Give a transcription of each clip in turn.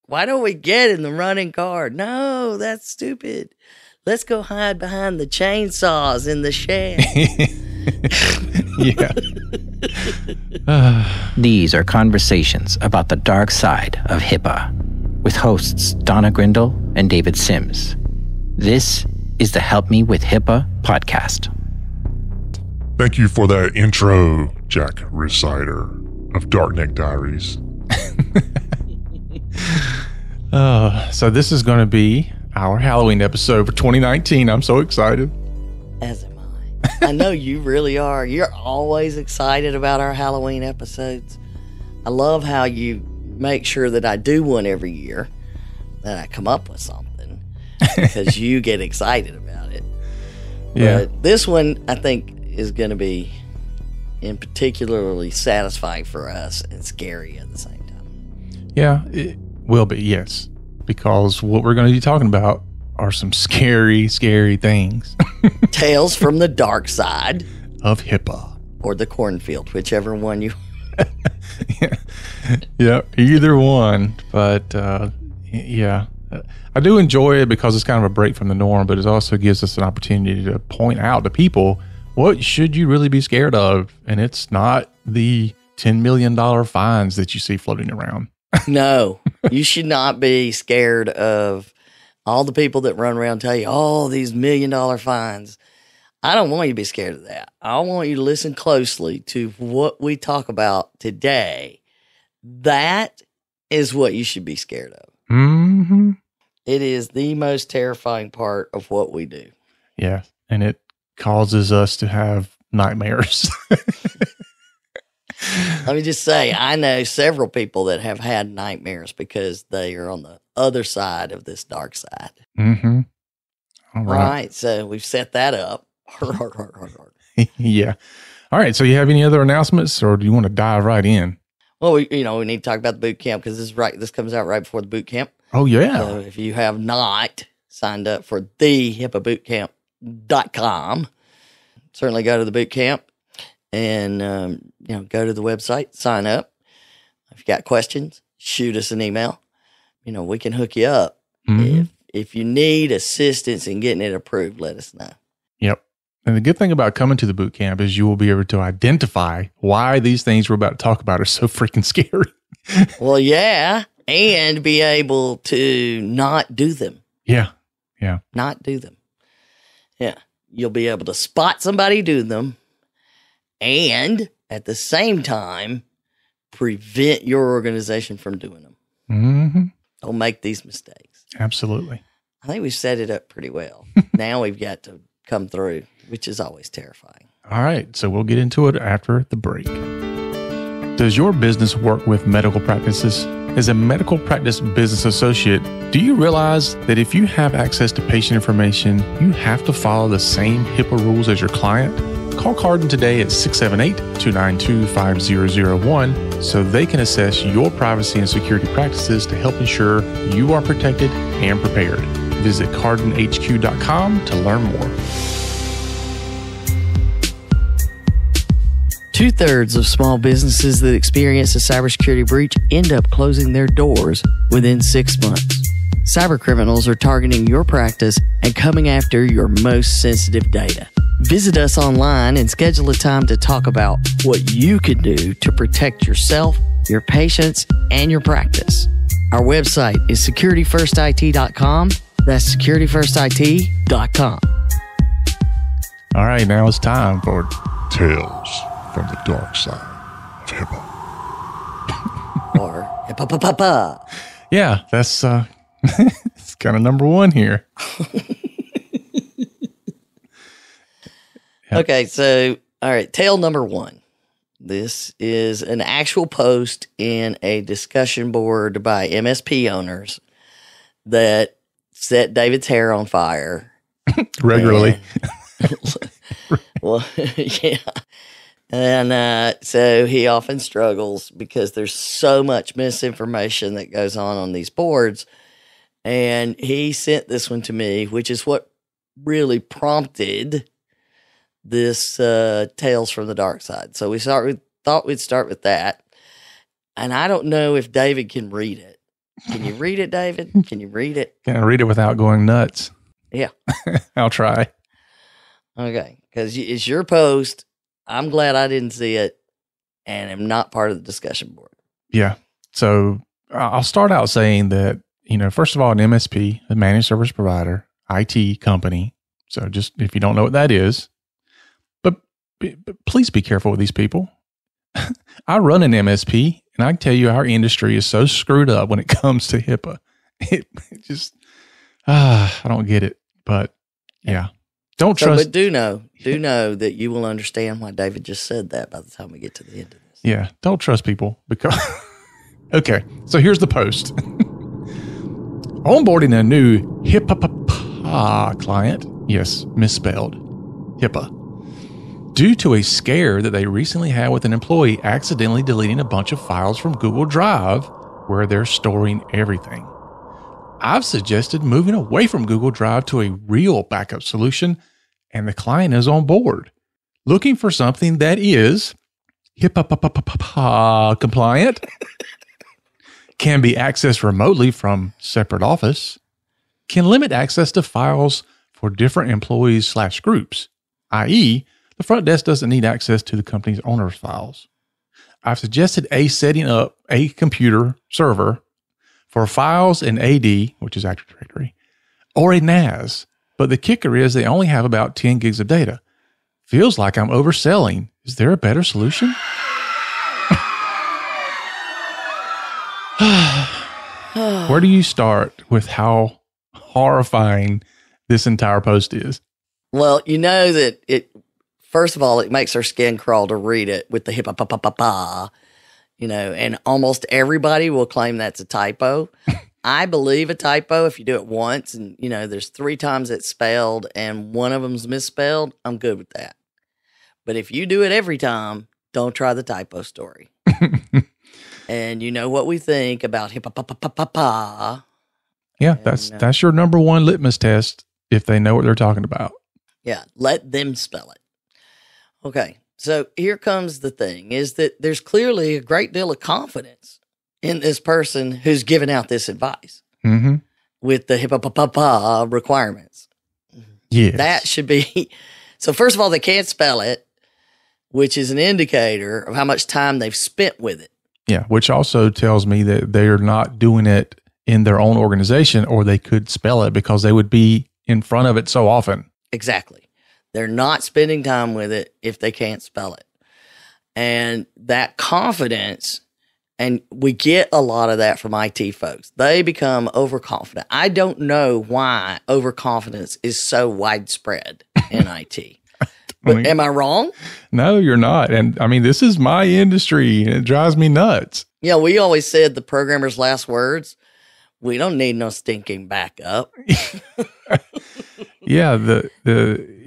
Why don't we get in the running car? No, that's stupid. Let's go hide behind the chainsaws in the shed. Yeah. These are conversations about the dark side of HIPAA with hosts Donna Grindle and David Sims. This is the Help Me with HIPAA podcast. Thank you for that intro, Jack Rhysider of DarkNet Diaries. So this is going to be our Halloween episode for 2019. I'm so excited. As am I. I know you really are. You're always excited about our Halloween episodes. I love how you make sure that I do one every year, that I come up with something, because you get excited about it. Yeah. But this one, I think, is going to be in particularly satisfying for us and scary at the same time. Yeah, it will be, yes. Because what we're going to be talking about are some scary, scary things. Tales from the dark side of HIPAA. Or the cornfield, whichever one you... Yeah, either one. But, yeah. I do enjoy it because it's kind of a break from the norm, but it also gives us an opportunity to point out to people, what should you really be scared of? And it's not the $10 million fines that you see floating around. No, you should not be scared of all the people that run around and tell you, oh, these $1 million fines. I don't want you to be scared of that. I want you to listen closely to what we talk about today. That is what you should be scared of. Mm-hmm. It is the most terrifying part of what we do. Yeah, and it causes us to have nightmares. Let me just say, I know several people that have had nightmares because they are on the other side of this dark side. Mm-hmm. All right. So we've set that up. Yeah. All right. So you have any other announcements, or do you want to dive right in? Well, we need to talk about the boot camp because this comes out right before the boot camp. Oh, yeah. So if you have not signed up for the HIPAAbootcamp.com, certainly go to the boot camp. And, go to the website, sign up. If you got questions, shoot us an email. We can hook you up. Mm-hmm. If you need assistance in getting it approved, let us know. Yep. And the good thing about coming to the boot camp is you will be able to identify why these things we're about to talk about are so freaking scary. Well, yeah. And be able to not do them. Yeah. Yeah. Not do them. Yeah. You'll be able to spot somebody do them. And at the same time, prevent your organization from doing them. Mm-hmm. Don't make these mistakes. Absolutely. I think we've set it up pretty well. Now we've got to come through, which is always terrifying. All right. So we'll get into it after the break. Does your business work with medical practices? As a medical practice business associate, do you realize that if you have access to patient information, you have to follow the same HIPAA rules as your client? Call Carden today at 678-292-5001 so they can assess your privacy and security practices to help ensure you are protected and prepared. Visit cardenhq.com to learn more. 2/3 of small businesses that experience a cybersecurity breach end up closing their doors within 6 months. Cyber criminals are targeting your practice and coming after your most sensitive data. Visit us online and schedule a time to talk about what you can do to protect yourself, your patients, and your practice. Our website is securityfirstit.com. That's securityfirstit.com. All right, now it's time for Tales from the Dark Side of HIPAA. Or HIPAA. Yeah, that's it's kind of number one here. Yep. Okay, so, all right, tale number one. This is an actual post in a discussion board by MSP owners that set David's hair on fire. Regularly. Well, yeah. And so he often struggles because there's so much misinformation that goes on these boards. And he sent this one to me, which is what really prompted this Tales from the Dark Side. So we thought we'd start with that. And I don't know if David can read it, Can you read it, David? Can you read it? Can I read it without going nuts? Yeah. I'll try. Okay. Because it's your post. I'm glad I didn't see it and am not part of the discussion board. Yeah. So I'll start out saying that, first of all, an MSP, a managed service provider, IT company. So just if you don't know what that is, but please be careful with these people. I run an MSP, and I can tell you our industry is so screwed up when it comes to HIPAA. It just, I don't get it. But yeah, don't trust. But do know that you will understand why David just said that by the time we get to the end of this. Yeah, don't trust people because. Okay, so here's the post. Onboarding a new HIPAA client. Yes, misspelled. HIPAA. Due to a scare that they recently had with an employee accidentally deleting a bunch of files from Google Drive where they're storing everything. I've suggested moving away from Google Drive to a real backup solution, and the client is on board. Looking for something that is HIPAA compliant, can be accessed remotely from separate office, can limit access to files for different employees/groups, i.e., the front desk doesn't need access to the company's owner's files. I've suggested setting up a computer server for files in AD, which is Active Directory, or a NAS, but the kicker is they only have about 10 gigs of data. Feels like I'm overselling. Is there a better solution? Where do you start with how horrifying this entire post is? Well, you know that first of all, it makes our skin crawl to read it with the HIPAA, and almost everybody will claim that's a typo. I believe a typo if you do it once and, there's 3 times it's spelled and one of them's misspelled, I'm good with that. But if you do it every time, don't try the typo story. And you know what we think about HIPAA. Yeah, that's your number one litmus test if they know what they're talking about. Yeah, let them spell it. Okay, so here comes the thing, is that there's clearly a great deal of confidence in this person who's giving out this advice with the HIPAA requirements. Yeah, that should be. So first of all, they can't spell it, which is an indicator of how much time they've spent with it. Yeah, which also tells me that they're not doing it in their own organization, or they could spell it because they would be in front of it so often. Exactly. They're not spending time with it if they can't spell it. And that confidence, and we get a lot of that from IT folks. They become overconfident. I don't know why overconfidence is so widespread in IT. But am I wrong? No, you're not. And I mean, this is my industry, and it drives me nuts. Yeah, we always said the programmer's last words. We don't need no stinking backup. Yeah, the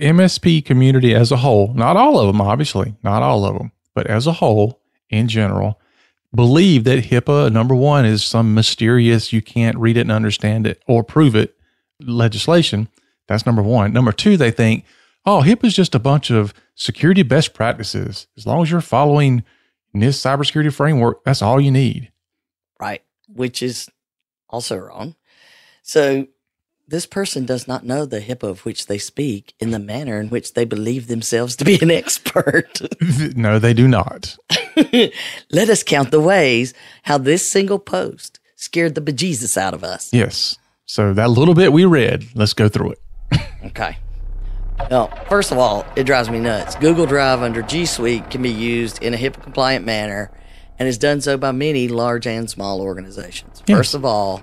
MSP community as a whole, not all of them, obviously, not all of them, but as a whole, in general, believe that HIPAA, number one, is some mysterious, you can't read it and understand it or prove it legislation. That's number one. Number two, they think, HIPAA is just a bunch of security best practices. As long as you're following NIST cybersecurity framework, that's all you need. Right, which is also wrong. So this person does not know the HIPAA of which they speak in the manner in which they believe themselves to be an expert. No, they do not. Let us count the ways how this single post scared the bejesus out of us. Yes. So that little bit we read, let's go through it. Okay. Well, first of all, it drives me nuts. Google Drive under G Suite can be used in a HIPAA compliant manner and is done so by many large and small organizations. Yes. First of all,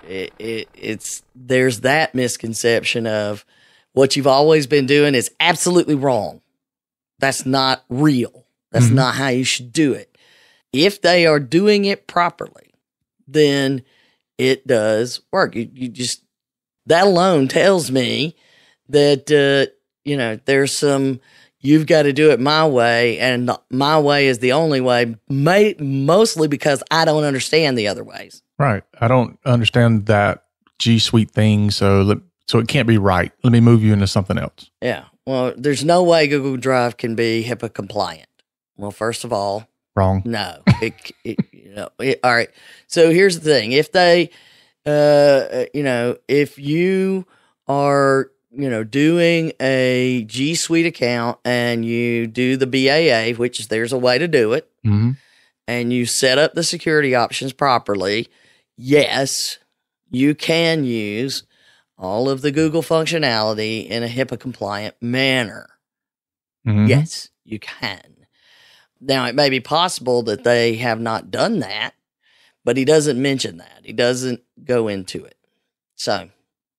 it's there's that misconception of what you've always been doing is absolutely wrong. That's not real. That's not how you should do it. If they are doing it properly, then it does work. You just, that alone tells me that, there's some, you've got to do it my way, and my way is the only way, mostly because I don't understand the other ways. Right. I don't understand that G Suite thing, so it can't be right. Let me move you into something else. Yeah. Well, there's no way Google Drive can be HIPAA compliant. Well, first of all, wrong. No. All right. So here's the thing. If they, if you are, doing a G Suite account and you do the BAA, which is there's a way to do it, and you set up the security options properly, yes, you can use all of the Google functionality in a HIPAA compliant manner. Yes, you can. Now, it may be possible that they have not done that, but he doesn't mention that. He doesn't go into it. So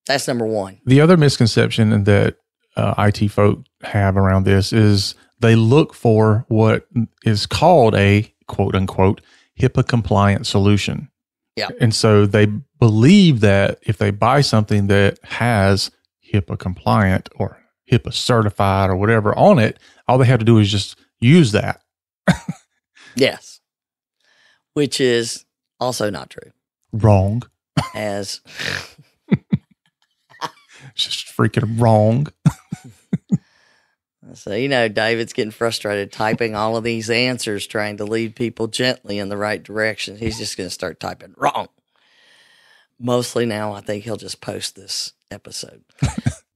that's number one. The other misconception that IT folk have around this is they look for what is called a quote unquote HIPAA compliant solution. Yeah. And so they believe that if they buy something that has HIPAA compliant or HIPAA certified or whatever on it, all they have to do is just use that. Yes. Which is also not true. Wrong. As just freaking wrong. So, David's getting frustrated typing all of these answers, trying to lead people gently in the right direction. He's just going to start typing wrong. Mostly now, I think he'll just post this episode.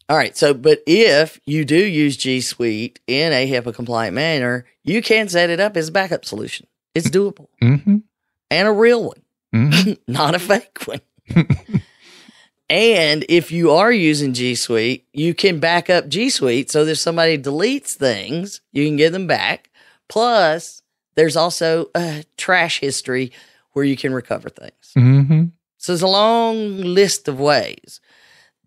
All right. So, but if you do use G Suite in a HIPAA compliant manner, you can set it up as a backup solution. It's doable. And a real one, not a fake one. And if you are using G Suite, you can back up G Suite. So if somebody deletes things, you can get them back. Plus, there's also a trash history where you can recover things. So there's a long list of ways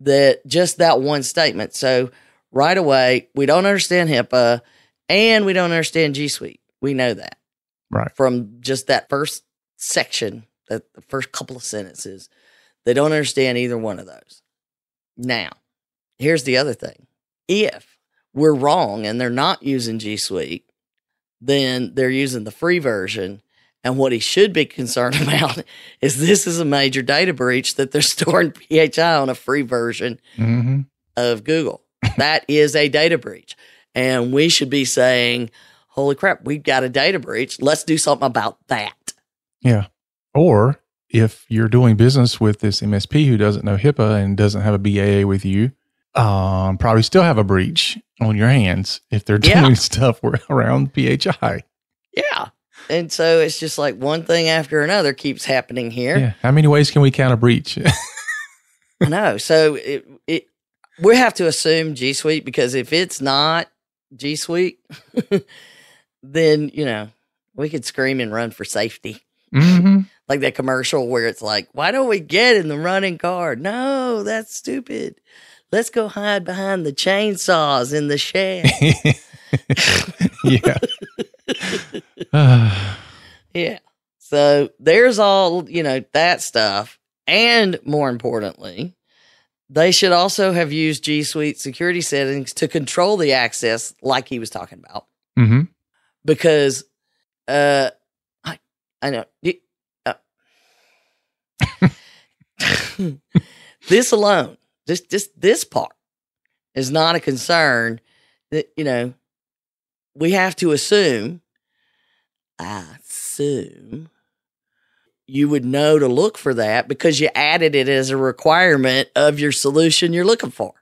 that just that one statement. So right away, we don't understand HIPAA and we don't understand G Suite. We know that. Right. From just that first section, the first couple of sentences. They don't understand either one of those. Now, here's the other thing. If we're wrong and they're not using G Suite, then they're using the free version. And what he should be concerned about is this is a major data breach that they're storing PHI on a free version of Google. That is a data breach. And we should be saying, holy crap, we've got a data breach. Let's do something about that. Yeah. Or if you're doing business with this MSP who doesn't know HIPAA and doesn't have a BAA with you, probably still have a breach on your hands if they're doing stuff around PHI. Yeah. And so it's just like one thing after another keeps happening here. Yeah. How many ways can we count a breach? I know. So we have to assume G Suite, because if it's not G Suite, then, we could scream and run for safety. Like that commercial where it's like, why don't we get in the running car? No, that's stupid. Let's go hide behind the chainsaws in the shed. Yeah. So there's all, that stuff. And more importantly, they should also have used G Suite security settings to control the access like he was talking about. Because, I know. This alone, just this part is not a concern that, we have to assume, you would know to look for that because you added it as a requirement of your solution you're looking for.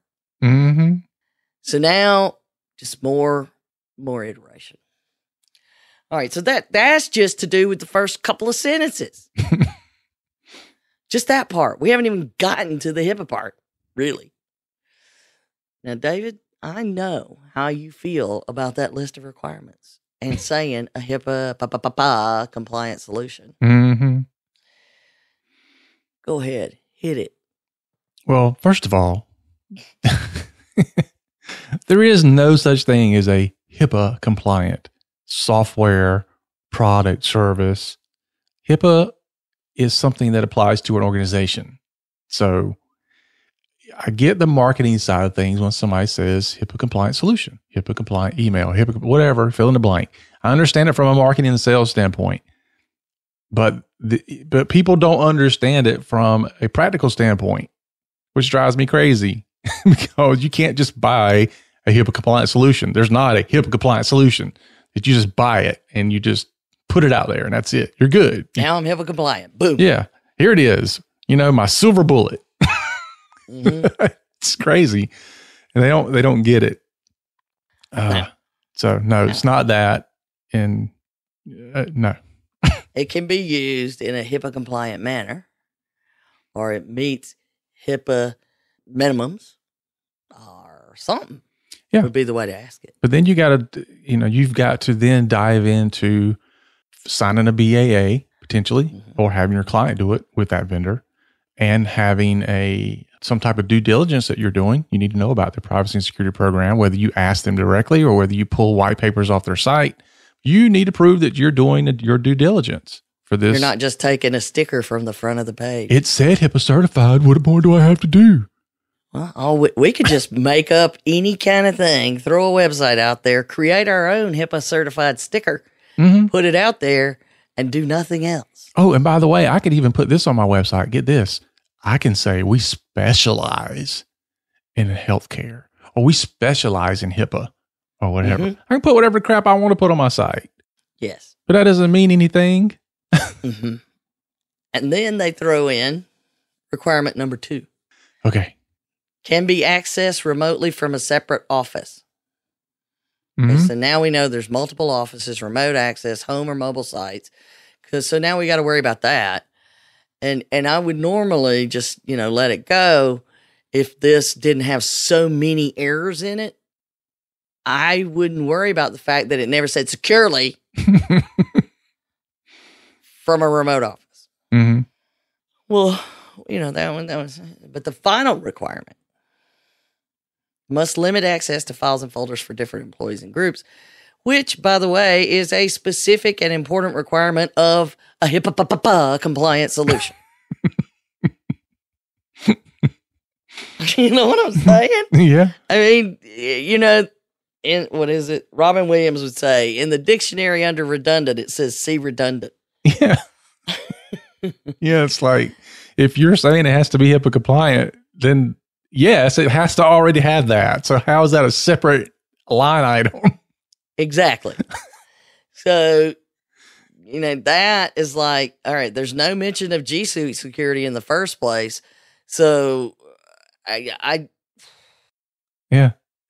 So now just more iteration. All right. So that's just to do with the first couple of sentences. Just that part. We haven't even gotten to the HIPAA part, really. Now, David, I know how you feel about that list of requirements and saying a HIPAA compliant solution. Go ahead. Hit it. Well, first of all, there is no such thing as a HIPAA compliant software, product, service. HIPAA is something that applies to an organization. So I get the marketing side of things when somebody says HIPAA compliant solution, HIPAA compliant email, HIPAA, whatever, fill in the blank. I understand it from a marketing and sales standpoint, but people don't understand it from a practical standpoint, which drives me crazy because you can't just buy a HIPAA compliant solution. There's not a HIPAA compliant solution that you just buy it and you just put it out there and that's it. You're good. Now I'm HIPAA compliant. Boom. Yeah. Here it is. My silver bullet. Mm-hmm. It's crazy. And they don't get it. So no, it's not that. And no. It can be used in a HIPAA compliant manner, or it meets HIPAA minimums or something. Yeah. Would be the way to ask it. But then you've got to then dive into signing a BAA potentially, or having your client do it with that vendor, and having some type of due diligence that you're doing. You need to know about their privacy and security program, whether you ask them directly or whether you pull white papers off their site. You need to prove that you're doing your due diligence for this. You're not just taking a sticker from the front of the page. It said HIPAA certified. What more do I have to do? Well, we could just make up any kind of thing, throw a website out there, create our own HIPAA certified sticker, put it out there, and do nothing else. Oh, and by the way, I could even put this on my website. Get this. I can say we specialize in healthcare, or we specialize in HIPAA, or whatever. I can put whatever crap I want to put on my site. Yes. But that doesn't mean anything. And then they throw in requirement number 2. Okay. Can be accessed remotely from a separate office. Okay, so now we know there's multiple offices, remote access, home or mobile sites. So now we got to worry about that. And I would normally just, let it go if this didn't have so many errors in it. I wouldn't worry about the fact that it never said securely from a remote office. Well, that was, but the final requirement must limit access to files and folders for different employees and groups, which, by the way, is a specific and important requirement of a HIPAA compliant solution. You know what I'm saying? Yeah. I mean, in what is it? Robin Williams would say, in the dictionary under redundant, it says see redundant. Yeah. Yeah, it's like, if you're saying it has to be HIPAA compliant, then yes, it has to already have that. So how is that a separate line item? Exactly. So, that is like, all right, there's no mention of G Suite security in the first place. So yeah,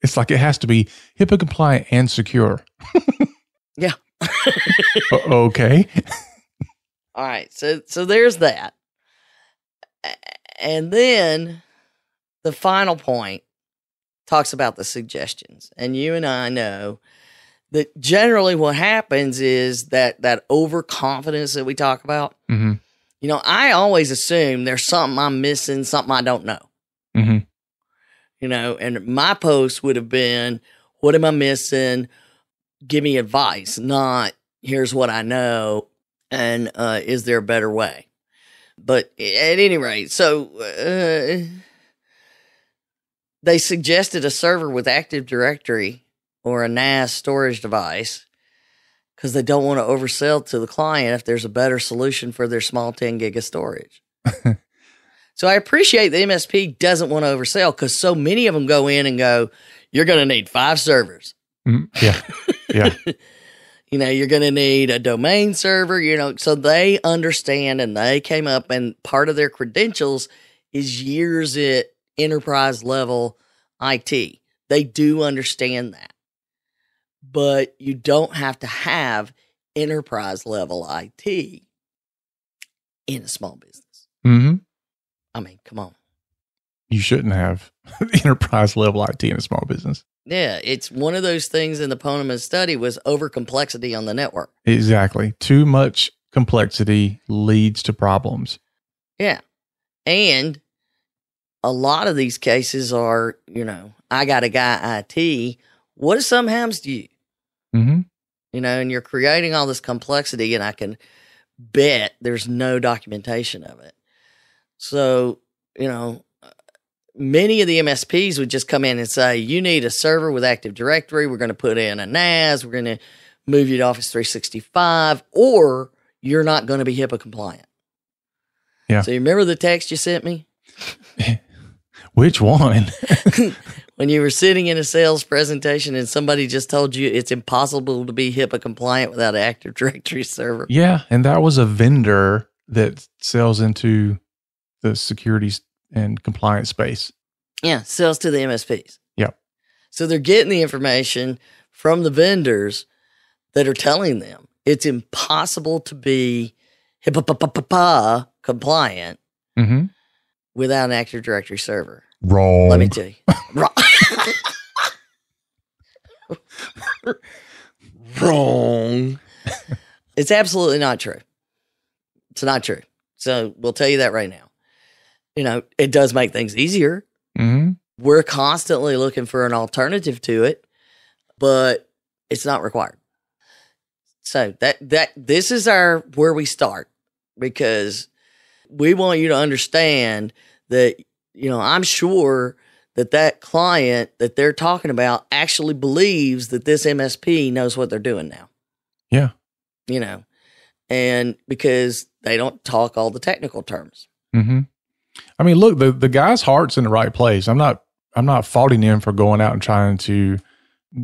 it's like it has to be HIPAA compliant and secure. Yeah. Okay. All right. So there's that. And then the final point talks about the suggestions. And you and I know that generally what happens is that overconfidence that we talk about. I always assume there's something I'm missing, something I don't know. And my post would have been, what am I missing? Give me advice, not here's what I know. And is there a better way? But at any rate, so they suggested a server with Active Directory or a NAS storage device because they don't want to oversell to the client if there's a better solution for their small 10 gig of storage. So I appreciate the MSP doesn't want to oversell because so many of them go in and go, you're going to need 5 servers. Yeah. Yeah. You're going to need a domain server, so they understand and they came up, and part of their credentials is years at enterprise level IT. They do understand that, but you don't have to have enterprise level IT in a small business. I mean, come on. You shouldn't have enterprise level IT in a small business. Yeah, it's one of those things in the Poneman study was over complexity on the network. Exactly. Too much complexity leads to problems. Yeah. And a lot of these cases are, I got a guy IT. What if something happens to you? And you're creating all this complexity, and I can bet there's no documentation of it. So, many of the MSPs would just come in and say, you need a server with Active Directory. We're going to put in a NAS. We're going to move you to Office 365, or you're not going to be HIPAA compliant. Yeah. So you remember the text you sent me? Which one? when you were sitting in a sales presentation and somebody just told you it's impossible to be HIPAA compliant without an Active Directory server. Yeah, and that was a vendor that sells into the security and compliance space. Yeah, sells to the MSPs. Yep. So they're getting the information from the vendors that are telling them it's impossible to be HIPAA compliant without an Active Directory server. Wrong. Let me tell you. Wrong. Wrong. It's absolutely not true. It's not true. So we'll tell you that right now. You know, it does make things easier. We're constantly looking for an alternative to it, but it's not required. So this is where we start, because we want you to understand that, you know, I'm sure that client that they're talking about actually believes that this MSP knows what they're doing now. Yeah. You know, and because they don't talk all the technical terms. I mean, look, the guy's heart's in the right place. I'm not faulting him for going out and trying to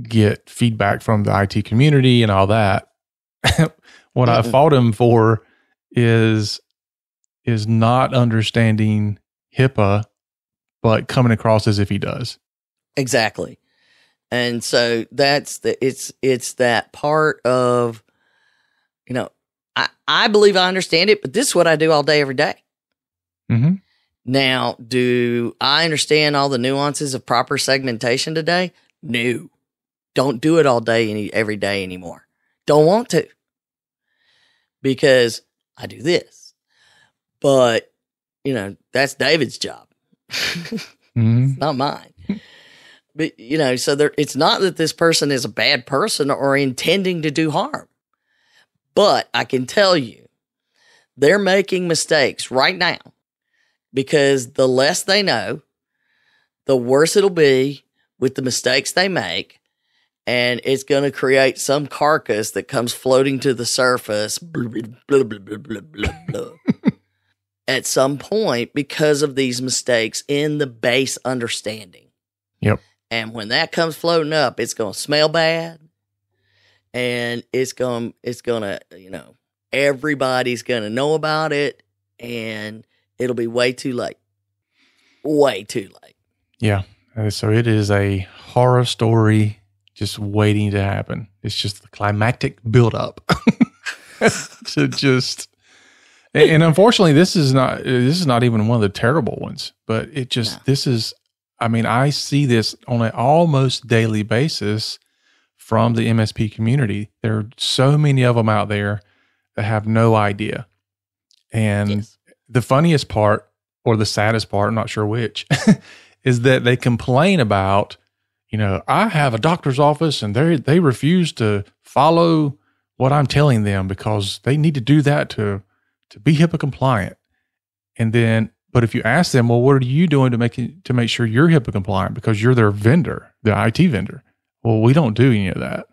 get feedback from the IT community and all that. What I fault him for is not understanding HIPAA, but coming across as if he does. Exactly. And so it's that part of, you know, I believe I understand it, but this is what I do all day, every day. Now, do I understand all the nuances of proper segmentation today? No. Don't do it all day, every day anymore. Don't want to. Because I do this. But, you know, that's David's job. It's not mine. But, you know, so it's not that this person is a bad person or intending to do harm. But I can tell you, they're making mistakes right now. Because the less they know, the worse it'll be with the mistakes they make. And it's going to create some carcass that comes floating to the surface blah, blah, blah, blah, blah, blah, blah, at some point because of these mistakes in the base understanding. Yep. And when that comes floating up, it's going to smell bad. And it's going to, you know, everybody's going to know about it. And it'll be way too late. Way too late. Yeah. So it is a horror story just waiting to happen. It's just the climactic buildup to just, and unfortunately, this is not even one of the terrible ones, but it just, this is, I mean, I see this on an almost daily basis from the MSP community. There are so many of them out there that have no idea. And the funniest part, or the saddest part, I'm not sure which, is that they complain about, you know, I have a doctor's office and they refuse to follow what I'm telling them because they need to do that to be HIPAA compliant. And then, but if you ask them, well, what are you doing to make sure you're HIPAA compliant? Because you're their vendor, the IT vendor. Well, we don't do any of that.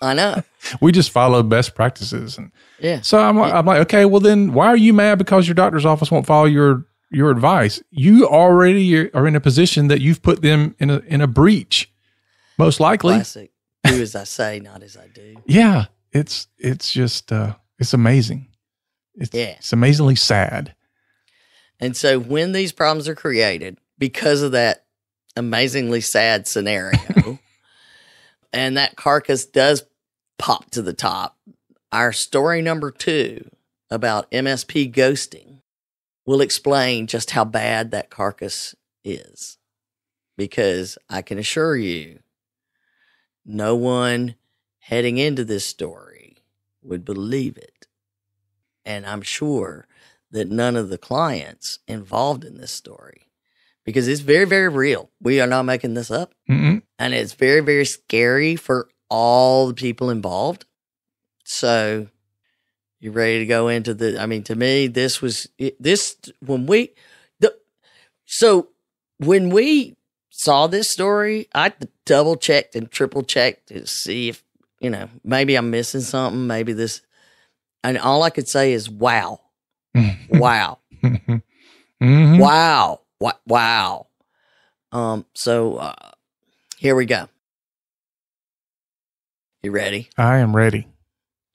I know. We just follow best practices. And yeah. So I'm like, okay, well then why are you mad because your doctor's office won't follow your advice? You already are in a position that you've put them in a breach, most likely. Classic. Do as I say, not as I do. Yeah. It's just, it's amazing. It's amazingly sad. And so when these problems are created because of that amazingly sad scenario, and that carcass does pop to the top, our story number 2 about MSP ghosting will explain just how bad that carcass is. Because I can assure you, no one heading into this story would believe it. And I'm sure that none of the clients involved in this story, because it's very, very real. We are not making this up. And it's very, very scary for all the people involved. So you ready to go into I mean, to me, when we saw this story, I double checked and triple checked to see if, you know, maybe I'm missing something. Maybe this, and all I could say is, wow, wow, wow, wow. So here we go. You ready? I am ready.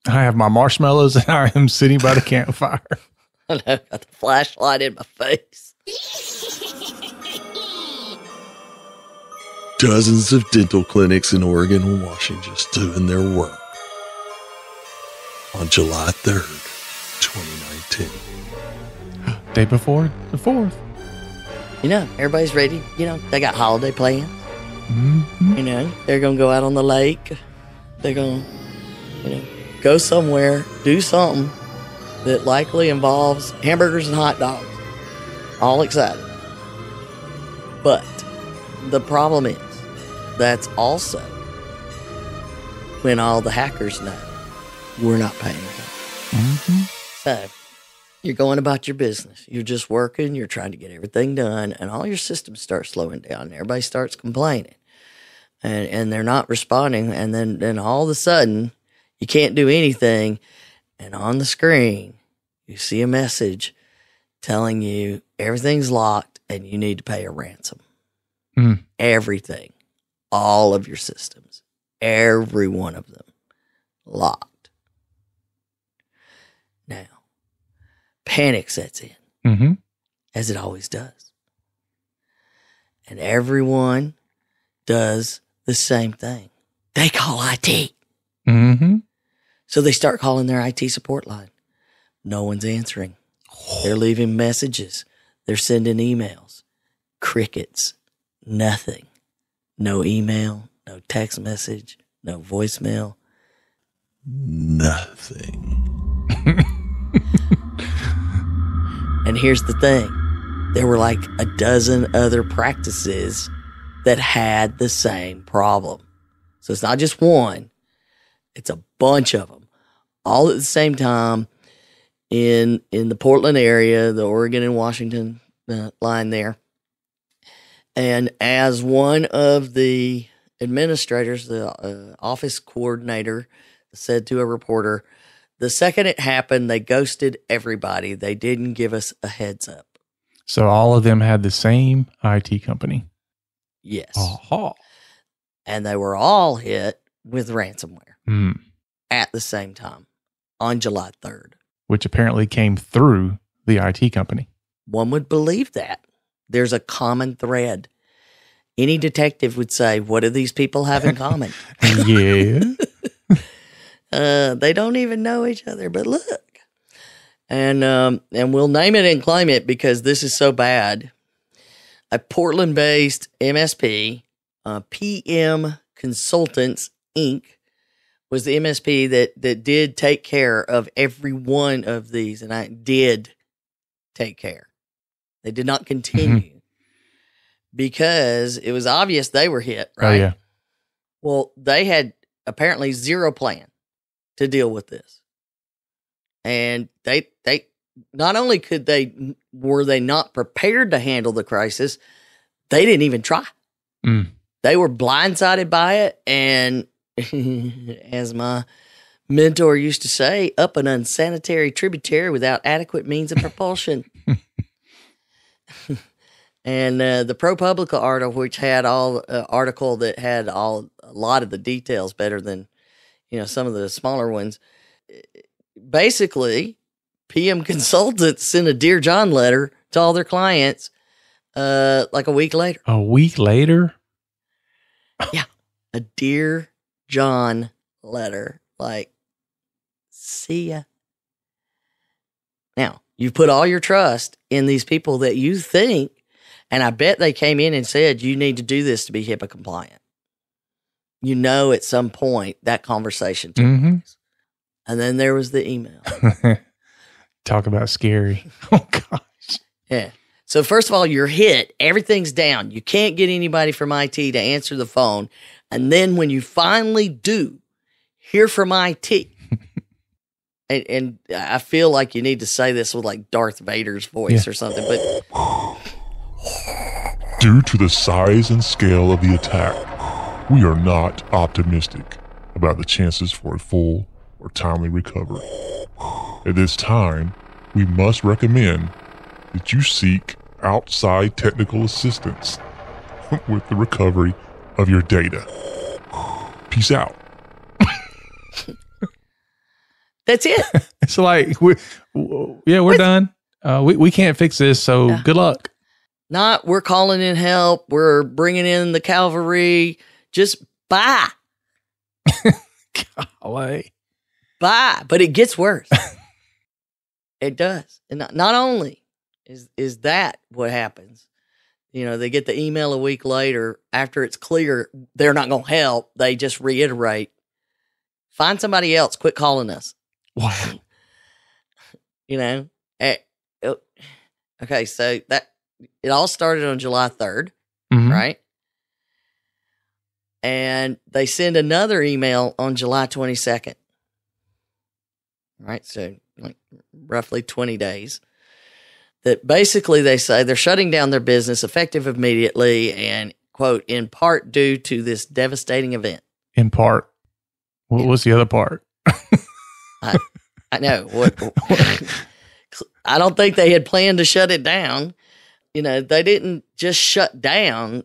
I have my marshmallows and I am sitting by the campfire. I know, got the flashlight in my face. Dozens of dental clinics in Oregon and Washington just doing their work. On July 3rd, 2019. Day before the 4th. You know, everybody's ready. You know, they got holiday plans. Mm-hmm. You know, they're going to go out on the lake. They're going to, go somewhere, do something that likely involves hamburgers and hot dogs. All excited. But the problem is, that's also when all the hackers know we're not paying them. Mm-hmm. So you're going about your business. You're just working. You're trying to get everything done. And all your systems start slowing down. And everybody starts complaining. And they're not responding. And then all of a sudden, you can't do anything. And on the screen, you see a message telling you everything's locked and you need to pay a ransom. Mm. Everything. All of your systems. Every one of them. Locked. Now, panic sets in. Mm-hmm. As it always does. And everyone does the same thing. They call IT. Mm-hmm. So they start calling their IT support line. No one's answering. They're leaving messages. They're sending emails. Crickets. Nothing. No email. No text message. No voicemail. Nothing. And here's the thing. There were like a dozen other practices that had the same problem. So it's not just one. It's a bunch of them. All at the same time in the Portland area, the Oregon and Washington line there. And as one of the administrators, the office coordinator, said to a reporter, the second it happened, they ghosted everybody. They didn't give us a heads up. So all of them had the same IT company. Yes. Aha. And they were all hit with ransomware Mm. at the same time on July 3rd. Which apparently came through the IT company. One would believe that. There's a common thread. Any detective would say, what do these people have in common? Yeah. They don't even know each other, but look. And we'll name it and claim it because this is so bad. A Portland-based MSP, PM Consultants, Inc., was the MSP that did take care of every one of these, and I did take care. They did not continue because it was obvious they were hit, right? Oh, yeah. Well, they had apparently zero plan to deal with this. And they not only were they not prepared to handle the crisis, they didn't even try. Mm. They were blindsided by it. And as my mentor used to say, up an unsanitary tributary without adequate means of propulsion. And the ProPublica article, which had a lot of the details better than, some of the smaller ones. Basically, PM Consultants sent a Dear John letter to all their clients like a week later. A week later? Yeah. A Dear John letter. Like, see ya. Now, you put all your trust in these people that you think, and I bet they came in and said, you need to do this to be HIPAA compliant. At some point that conversation took place. And then there was the email. Talk about scary. Oh, gosh. Yeah. So first of all, you're hit. Everything's down. You can't get anybody from IT to answer the phone. And then when you finally do hear from IT, and I feel like you need to say this with like Darth Vader's voice or something, but Due to the size and scale of the attack, we are not optimistic about the chances for a full or timely recovery. At this time, we must recommend that you seek outside technical assistance with the recovery of your data. Peace out. That's it. It's like, we're done. We can't fix this, so good luck. Not we're calling in help. We're bringing in the cavalry. Just bye. Golly. Bye. But it gets worse. It does. And not only is that what happens, they get the email a week later after it's clear they're not going to help. They just reiterate, find somebody else. Quit calling us. Wow. Okay, so that it all started on July 3rd, right? And they send another email on July 22nd. Right? So like roughly 20 days. That basically they say they're shutting down their business effective immediately and, quote, in part due to this devastating event. In part. What was the other part? I know. I don't think they had planned to shut it down. They didn't just shut down.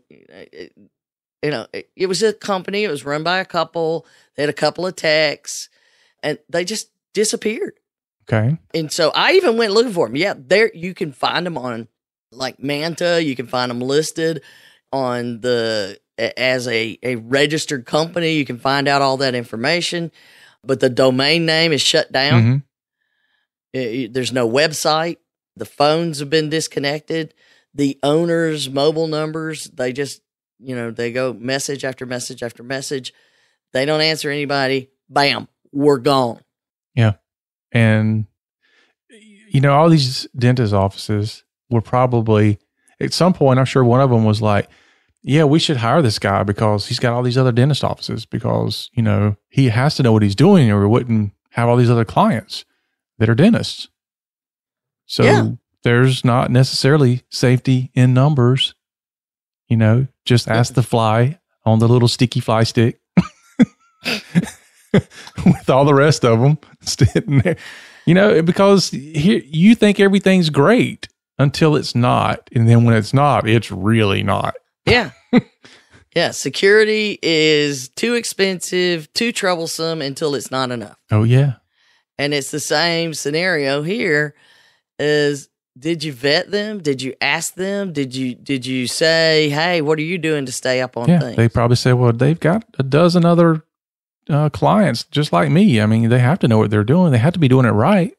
It was a company. It was run by a couple. They had a couple of techs, and they just disappeared. Okay. And so I even went looking for them. Yeah, there you can find them on like Manta. You can find them listed on as a registered company. You can find out all that information, but the domain name is shut down. There's no website. The phones have been disconnected. The owners' mobile numbers, they just, they go message after message after message. They don't answer anybody. Bam, we're gone. Yeah. And, all these dentist offices were probably, at some point, I'm sure one of them was like, yeah, we should hire this guy because he's got all these other dentist offices because, he has to know what he's doing or we wouldn't have all these other clients that are dentists. So there's not necessarily safety in numbers, just ask the fly on the little sticky fly stick with all the rest of them sitting there, because here you think everything's great until it's not. And then when it's not, it's really not. Yeah. Yeah. Security is too expensive, too troublesome until it's not enough. Oh, yeah. And it's the same scenario here is, did you vet them? Did you ask them? Did you say, hey, what are you doing to stay up on things? They probably say, well, they've got a dozen other clients just like me. I mean, they have to know what they're doing. They have to be doing it right.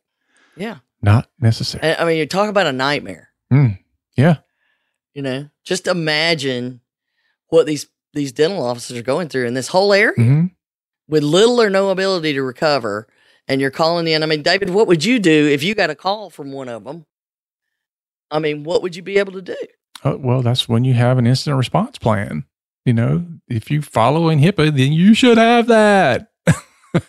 Yeah. Not necessary. I mean, you talk about a nightmare. Yeah. Just imagine what these dental offices are going through in this whole area with little or no ability to recover. And you're calling in. I mean, David, what would you do if you got a call from one of them? I mean, what would you be able to do? Well, that's when you have an incident response plan. If you follow in HIPAA, then you should have that. But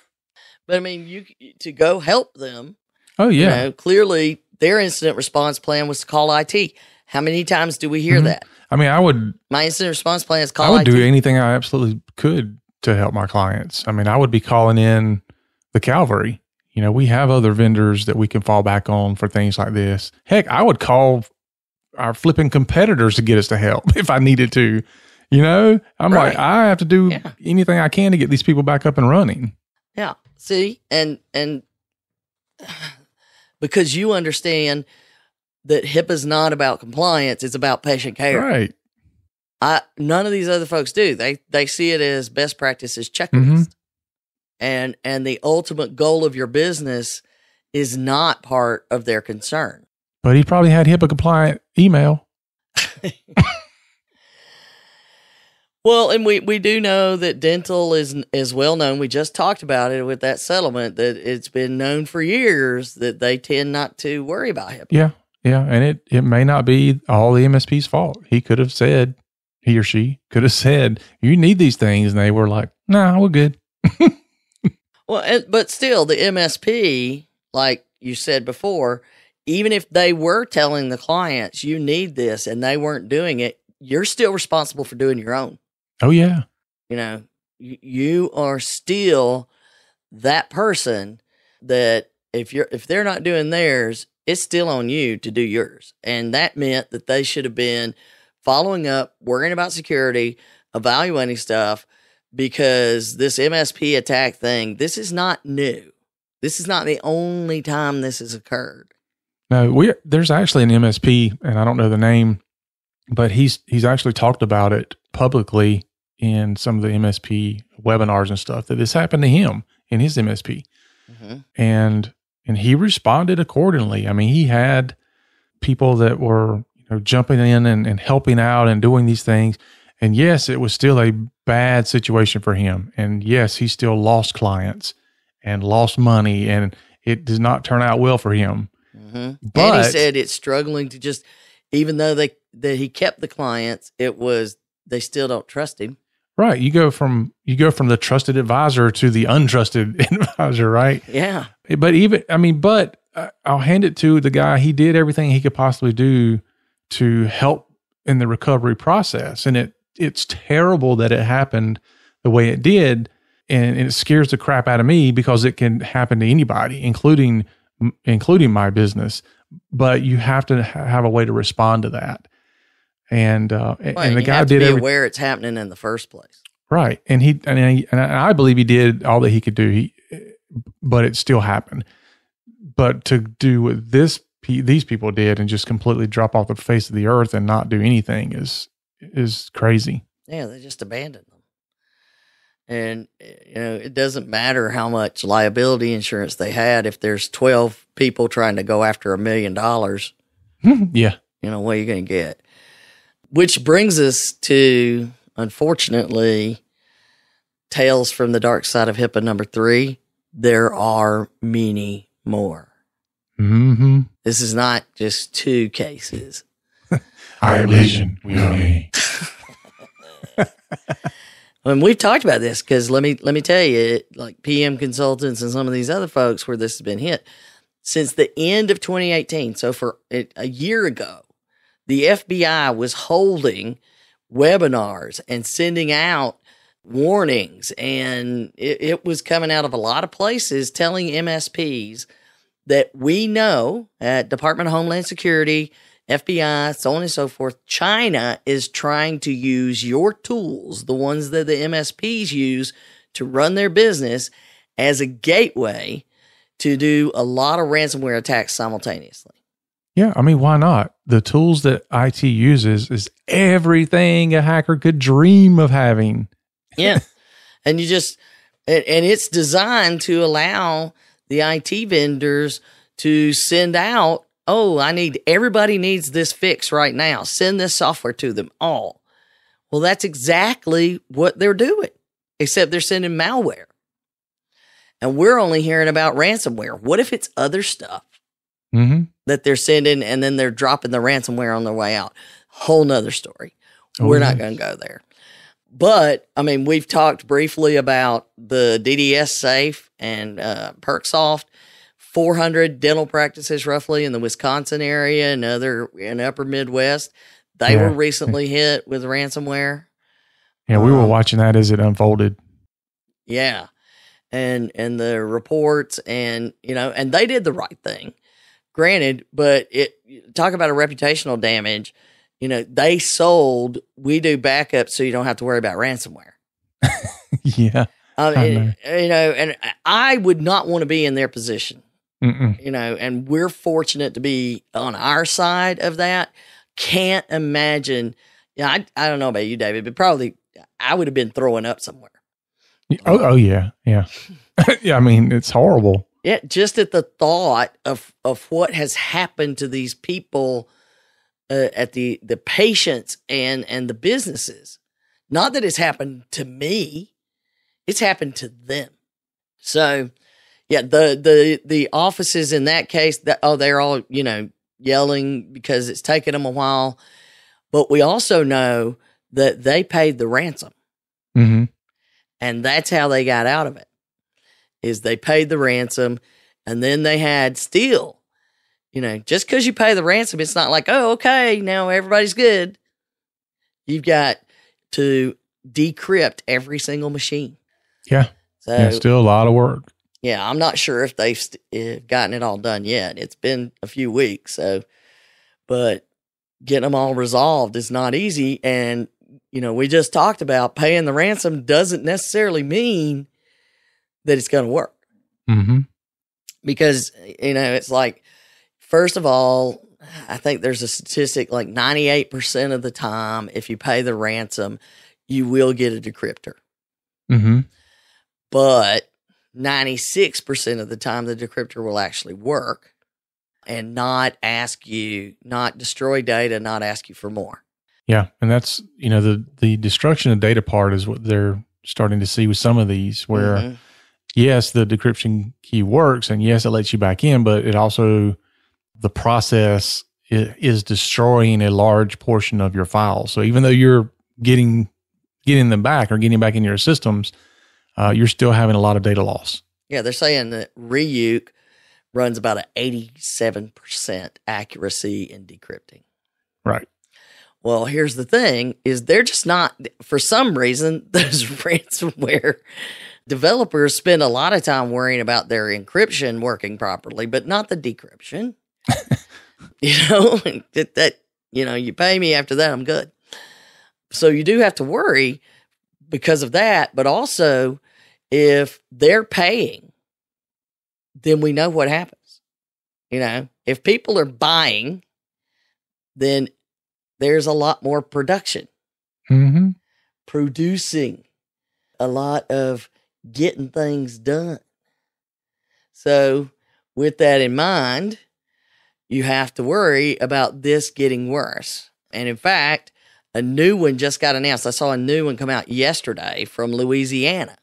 I mean, to go help them. Oh, yeah. Clearly their incident response plan was to call IT. How many times do we hear that? I mean, my incident response plan is call IT. I would do anything I absolutely could to help my clients. I mean, I would be calling in the cavalry. We have other vendors that we can fall back on for things like this. Heck, I would call our flipping competitors to get us to help if I needed to. I'm like, I have to do anything I can to get these people back up and running. Yeah. See, and because you understand that HIPAA's not about compliance, it's about patient care. Right. None of these other folks do. They see it as best practices checklist. And the ultimate goal of your business is not part of their concern. But he probably had HIPAA compliant email. Well, and we do know that dental is well known. We just talked about it with that settlement, that it's been known for years that they tend not to worry about HIPAA. Yeah. Yeah. And it may not be all the MSP's fault. He or she could have said, you need these things. And they were like, nah, we're good. Well, but still, the MSP, like you said before, even if they were telling the clients, you need this, and they weren't doing it, you're still responsible for doing your own. Oh, yeah. You are still that person that if they're not doing theirs, it's still on you to do yours. And that meant that they should have been following up, worrying about security, evaluating stuff, because this MSP attack thing, this is not new. This is not the only time this has occurred. No, there's actually an MSP, and I don't know the name, but he's actually talked about it publicly in some of the MSP webinars and stuff, that this happened to him in his MSP. Mm-hmm. And he responded accordingly. I mean, he had people that were jumping in and helping out and doing these things. And yes, it was still a bad situation for him. And yes, he still lost clients and lost money, and it did not turn out well for him. Mm-hmm. But and he said it's struggling to just, even though that he kept the clients, they still don't trust him. Right. You go from the trusted advisor to the untrusted advisor, right? Yeah. But I'll hand it to the guy. He did everything he could possibly do to help in the recovery process. And it's terrible that it happened the way it did. And it scares the crap out of me, because it can happen to anybody, including my business. But you have to have a way to respond to that. And the guy did aware it's happening in the first place. Right. And I believe he did all that he could do. But it still happened. But to do what these people did and just completely drop off the face of the earth and not do anything is crazy. Yeah, they just abandoned them. And it doesn't matter how much liability insurance they had if there's 12 people trying to go after $1 million. Yeah. What are you going to get? Which brings us to, unfortunately, Tales from the Dark Side of HIPAA number 3. There are many more. Mm-hmm. This is not just 2 cases. I am Legion. We are many. And we've talked about this, because let me tell you, like PM Consultants and some of these other folks where this has been hit, since the end of 2018, so for a year ago, the FBI was holding webinars and sending out warnings, and it was coming out of a lot of places telling MSPs that we know at Department of Homeland Security, FBI, so on and so forth, China is trying to use your tools, the ones that the MSPs use to run their business, as a gateway to do a lot of ransomware attacks simultaneously. Yeah, I mean, why not? The tools that IT uses is everything a hacker could dream of having. Yeah. And it's designed to allow the IT vendors to send out, everybody needs this fix right now. Send this software to them all. Well, that's exactly what they're doing, except they're sending malware. And we're only hearing about ransomware. What if it's other stuff that they're sending, and then they're dropping the ransomware on their way out? Whole nother story. We're not going to go there. But, we've talked briefly about the DDS Safe and PerkSoft. 400 dental practices roughly in the Wisconsin area and other in upper Midwest. They were recently hit with ransomware. Yeah, we were watching that as it unfolded. Yeah. And the reports and they did the right thing. Granted, but talk about a reputational damage. They sold, we do backup so you don't have to worry about ransomware. Yeah. And I would not want to be in their position. And we're fortunate to be on our side of that. Can't imagine. I don't know about you, David, but probably I would have been throwing up somewhere. Oh yeah. Yeah. Yeah. It's horrible. Yeah. Just at the thought of what has happened to these people, at the patients and the businesses. Not that it's happened to me, it's happened to them. So, yeah, the offices in that case, they're all, yelling because it's taken them a while. But we also know that they paid the ransom. Mm-hmm. And that's how they got out of it, is they paid the ransom, and then they had still, just because you pay the ransom, it's not like, oh, okay, now everybody's good. You've got to decrypt every single machine. Yeah. So still a lot of work. Yeah, I'm not sure if they've gotten it all done yet. It's been a few weeks, but getting them all resolved is not easy. And, we just talked about paying the ransom doesn't necessarily mean that it's going to work. Mm-hmm. Because, it's like, first of all, I think there's a statistic like 98% of the time, if you pay the ransom, you will get a decryptor. Mm-hmm. But 96% of the time, the decryptor will actually work and not destroy data, not ask you for more. Yeah. And that's, the destruction of data part is what they're starting to see with some of these where, yes, the decryption key works and yes, it lets you back in, but it also, the process is destroying a large portion of your files. So even though you're getting them back or getting back in your systems, you're still having a lot of data loss. Yeah, they're saying that Ryuk runs about an 87% accuracy in decrypting. Right. Well, here's the thing, is they're just not, for some reason, those ransomware developers spend a lot of time worrying about their encryption working properly, but not the decryption. You pay me after that, I'm good. So you do have to worry because of that, but also if they're paying, then we know what happens. If people are buying, then there's a lot more production, producing a lot of getting things done. So with that in mind, you have to worry about this getting worse. And in fact, a new one just got announced. I saw a new one come out yesterday from Louisiana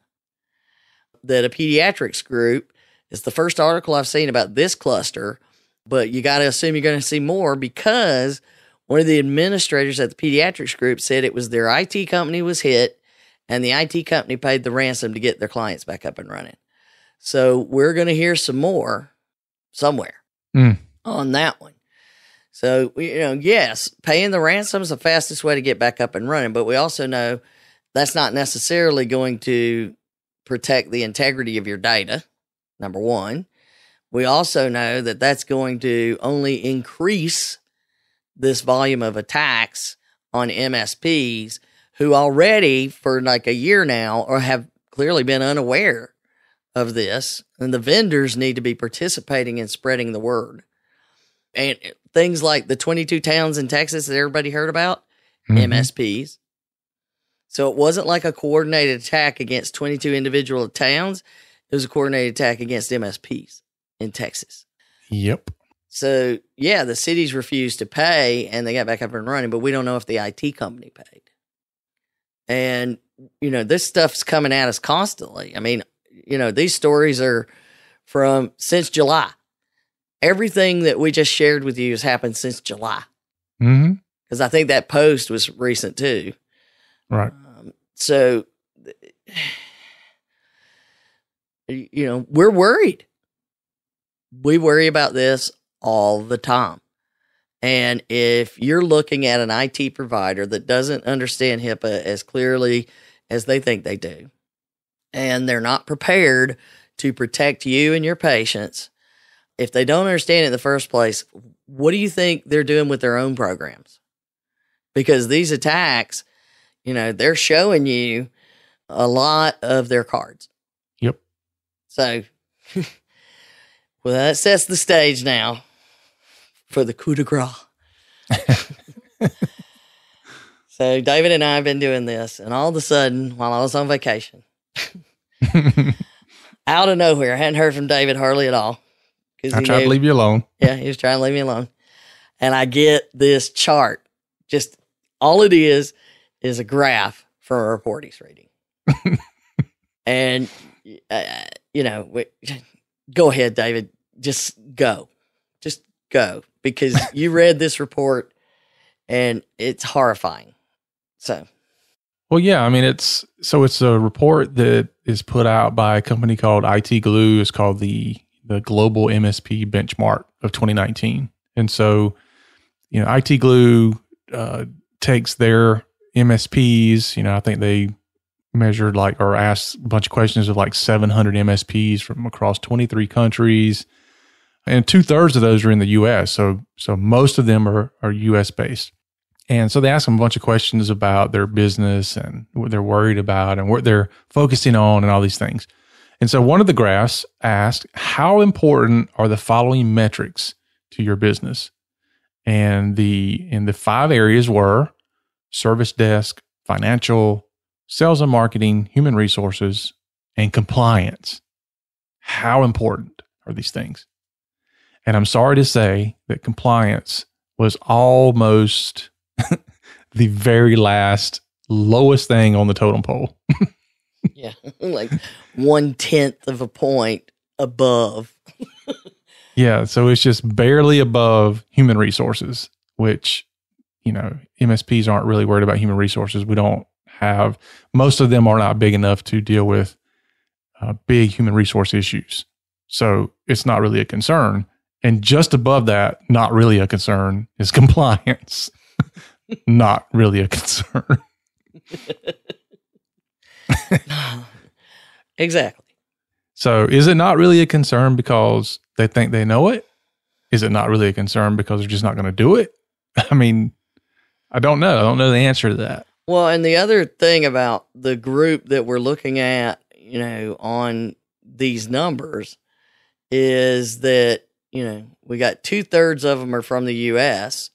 that a pediatrics group, it's the first article I've seen about this cluster, but you got to assume you're going to see more because one of the administrators at the pediatrics group said it was their IT company was hit and the IT company paid the ransom to get their clients back up and running. So we're going to hear some more somewhere on that one. So, yes, paying the ransom is the fastest way to get back up and running, but we also know that's not necessarily going to protect the integrity of your data, number one. We also know that that's going to only increase this volume of attacks on MSPs who already for like a year now or have clearly been unaware of this, and the vendors need to be participating in spreading the word. And things like the 22 towns in Texas that everybody heard about, MSPs. So it wasn't like a coordinated attack against 22 individual towns. It was a coordinated attack against MSPs in Texas. Yep. So, yeah, the cities refused to pay and they got back up and running, but we don't know if the IT company paid. And, this stuff's coming at us constantly. I mean, these stories are from since July. Everything that we just shared with you has happened since July. Because I think that post was recent too. Right. So, we're worried. We worry about this all the time. And if you're looking at an IT provider that doesn't understand HIPAA as clearly as they think they do, and they're not prepared to protect you and your patients, if they don't understand it in the first place, what do you think they're doing with their own programs? Because these attacks, they're showing you a lot of their cards. Yep. So, well, that sets the stage now for the coup de grace. So David and I have been doing this, and all of a sudden, while I was on vacation, out of nowhere, I hadn't heard from David hardly at all. I tried to leave you alone. Yeah, he was trying to leave me alone. And I get this chart. Just all it is a graph for a report he's reading. And, go ahead, David. Just go. Because you read this report and it's horrifying. So. Well, yeah, I mean, it's a report that is put out by a company called IT Glue. It's called the Global MSP Benchmark of 2019. And so, IT Glue takes their MSPs, I think they measured or asked a bunch of questions of 700 MSPs from across 23 countries. And 2/3 of those are in the U.S. So most of them are U.S. based. And so they ask them a bunch of questions about their business and what they're worried about and what they're focusing on and all these things. And so one of the graphs asked, how important are the following metrics to your business? And the 5 areas were service desk, financial, sales and marketing, human resources, and compliance. How important are these things? And I'm sorry to say that compliance was almost the very lowest thing on the totem pole. Yeah, like 1/10 of a point above. Yeah, so it's just barely above human resources, which, MSPs aren't really worried about human resources. Most of them are not big enough to deal with big human resource issues. So it's not really a concern. And just above that, not really a concern, is compliance. Not really a concern. Exactly. So is it not really a concern because they think they know it? Is it not really a concern because they're just not going to do it? I mean, I don't know. I don't know the answer to that. Well, and the other thing about the group that we're looking at, on these numbers is that, we got 2/3 of them are from the U.S.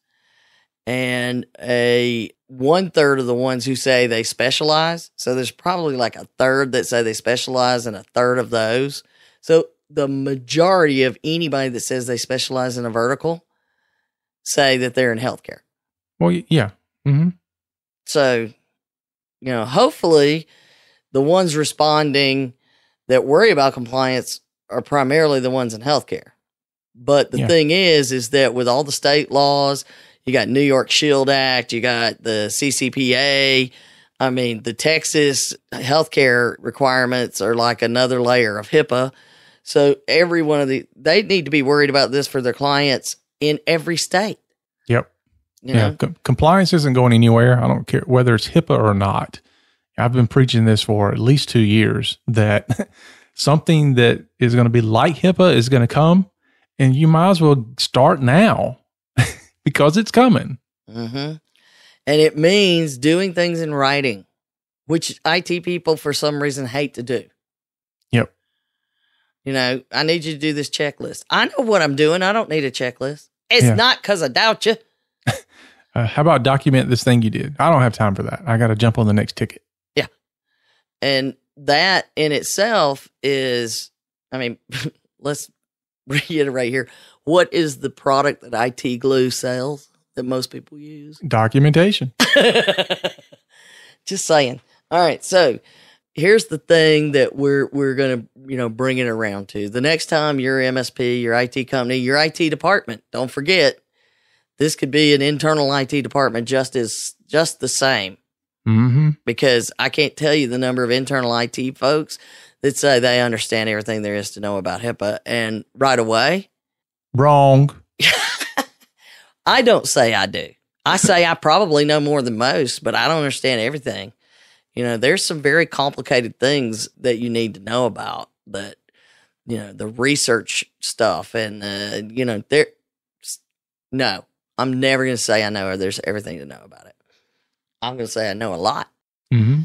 and 1/3 of the ones who say they specialize. So there's probably like 1/3 that say they specialize and 1/3 of those. So the majority of anybody that says they specialize in a vertical say that they're in healthcare. Well, yeah. Mm-hmm. So, hopefully the ones responding that worry about compliance are primarily the ones in healthcare. But the thing is that with all the state laws, you got New York Shield Act, you got the CCPA. I mean, the Texas healthcare requirements are like another layer of HIPAA. So every one of they need to be worried about this for their clients in every state. Yep. Compliance isn't going anywhere. I don't care whether it's HIPAA or not. I've been preaching this for at least 2 years that something that is going to be like HIPAA is going to come, and you might as well start now because it's coming. Mm-hmm. And it means doing things in writing, which IT people for some reason hate to do. Yep. I need you to do this checklist. I know what I'm doing. I don't need a checklist. It's not because I doubt you. How about document this thing you did? I don't have time for that. I got to jump on the next ticket. Yeah. And that in itself is, let's reiterate here. What is the product that IT Glue sells that most people use? Documentation. Just saying. All right. So here's the thing that we're going to, bring it around to. The next time your MSP, your IT company, your IT department, don't forget, this could be an internal IT department just the same. Mm-hmm. Because I can't tell you the number of internal IT folks that say they understand everything there is to know about HIPAA. And right away, wrong. I don't say I do. I say I probably know more than most, but I don't understand everything. There's some very complicated things that you need to know about that, the research stuff and, no, I'm never going to say I know or there's everything to know about it. I'm going to say I know a lot. Mm-hmm.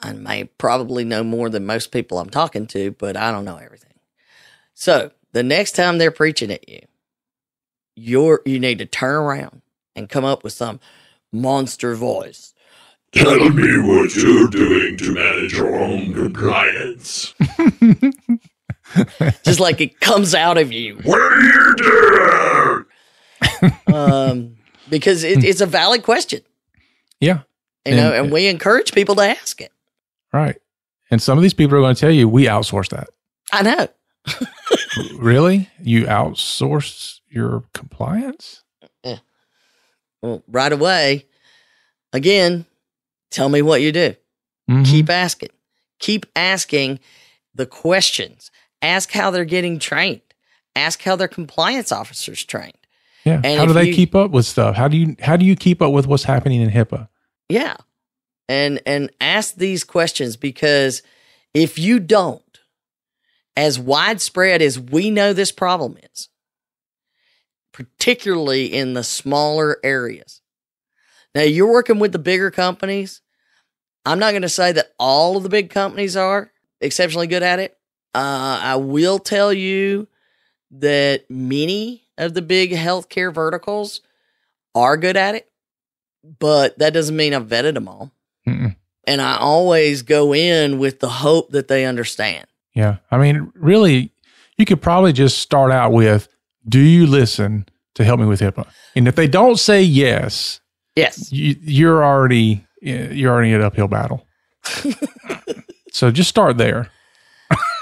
I may probably know more than most people I'm talking to, but I don't know everything. So the next time they're preaching at you, you need to turn around and come up with some monster voice. Tell me what you're doing to manage your own compliance. Just like it comes out of you. What are you doing? Because it's a valid question. Yeah. And we encourage people to ask it. Right. And some of these people are going to tell you, we outsource that. I know. Really? You outsource your compliance? Yeah. Well, right away, again, tell me what you do. Mm-hmm. Keep asking. Keep asking the questions. Ask how they're getting trained. Ask how their compliance officers trained. Yeah. And how do they keep up with stuff? How do you keep up with what's happening in HIPAA? Yeah. And ask these questions, because if you don't, as widespread as we know this problem is, particularly in the smaller areas. Now, you're working with the bigger companies. I'm not going to say that all of the big companies are exceptionally good at it. I will tell you that many of the big healthcare verticals are good at it, but that doesn't mean I've vetted them all. Mm-mm. And I always go in with the hope that they understand. Yeah. I mean, really, you could probably just start out with, do you listen to Help Me with HIPAA? And if they don't say yes, you're already an uphill battle. So just start there.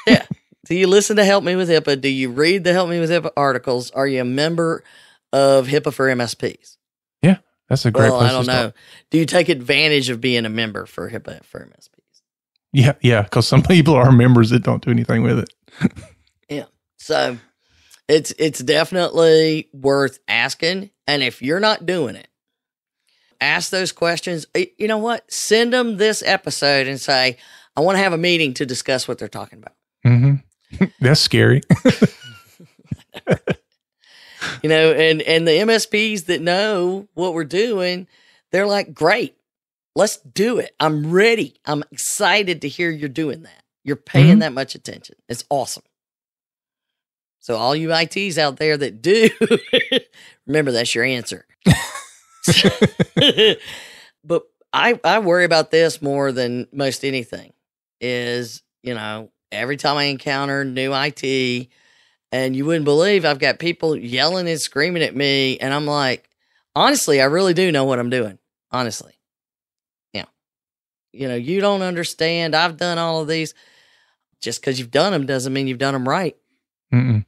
Yeah. Do you listen to Help Me with HIPAA? Do you read the Help Me with HIPAA articles? Are you a member of HIPAA for MSPs? Yeah, that's a great place I don't know. Do you take advantage of being a member for HIPAA for MSPs? Yeah, because some people are members that don't do anything with it. Yeah. So it's definitely worth asking. And if you're not doing it, ask those questions. You know what? Send them this episode and say, I want to have a meeting to discuss what they're talking about. Mm-hmm. That's scary. You know, and the MSPs that know what we're doing, they're like, great, let's do it. I'm ready. I'm excited to hear you're doing that. You're paying that much attention. It's awesome. So all you ITs out there that do, remember, that's your answer. But I worry about this more than most anything is, you know, every time I encounter new IT, and you wouldn't believe I've got people yelling and screaming at me, and I'm like, honestly, I really do know what I'm doing. Honestly. Yeah. You know, you don't understand. I've done all of these. Just because you've done them doesn't mean you've done them right. Mm-mm.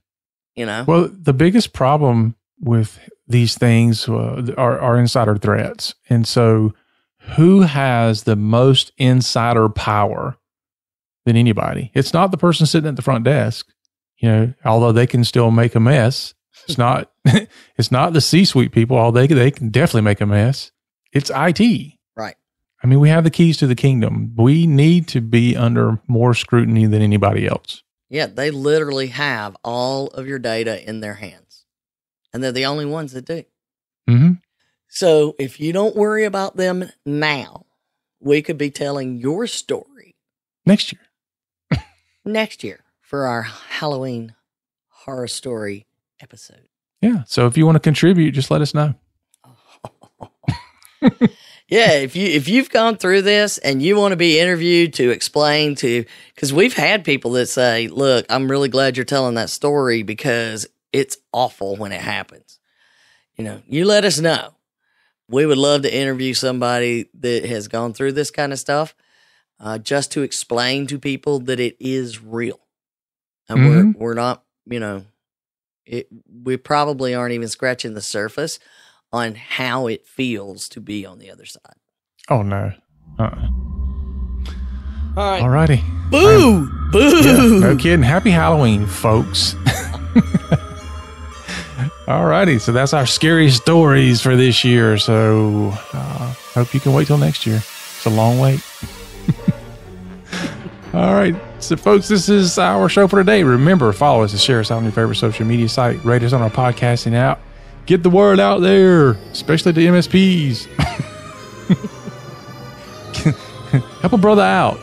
You know? Well, the biggest problem with these things are insider threats. And so who has the most insider power than anybody? It's not the person sitting at the front desk, you know, although they can still make a mess. It's not, it's not the C-suite people, although they can definitely make a mess. It's IT. Right. I mean, we have the keys to the kingdom. We need to be under more scrutiny than anybody else. Yeah, they literally have all of your data in their hands. And they're the only ones that do. Mm-hmm. So if you don't worry about them now, we could be telling your story next year for our Halloween horror story episode. Yeah. So if you want to contribute, just let us know. Yeah, if you've gone through this and you want to be interviewed to explain to, because we've had people that say, look, I'm really glad you're telling that story because it's awful when it happens. You know, you let us know. We would love to interview somebody that has gone through this kind of stuff, just to explain to people that it is real. And we're not, you know, we probably aren't even scratching the surface on how it feels to be on the other side. Oh, no. All right. Alrighty. Boo! Boo! Yeah, no kidding. Happy Halloween, folks. Alrighty. So that's our scary stories for this year. So hope you can wait till next year. It's a long wait. All right. So, folks, this is our show for today. Remember, follow us and share us out on your favorite social media site. Rate us on our podcasting app. Get the word out there, especially to MSPs. Help a brother out.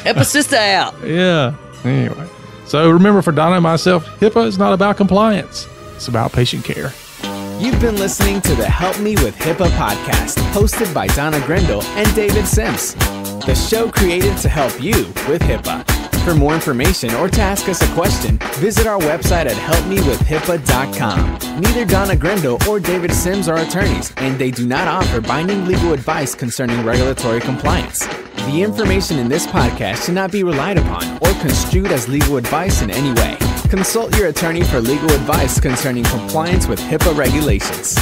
Help a sister out. Yeah. Anyway. So remember, for Donna and myself, HIPAA is not about compliance. It's about patient care. You've been listening to the Help Me with HIPAA podcast, hosted by Donna Grindle and David Sims. The show created to help you with HIPAA. For more information or to ask us a question, visit our website at helpmewithhipaa.com. Neither Donna Grindle or David Sims are attorneys, and they do not offer binding legal advice concerning regulatory compliance. The information in this podcast should not be relied upon or construed as legal advice in any way. Consult your attorney for legal advice concerning compliance with HIPAA regulations.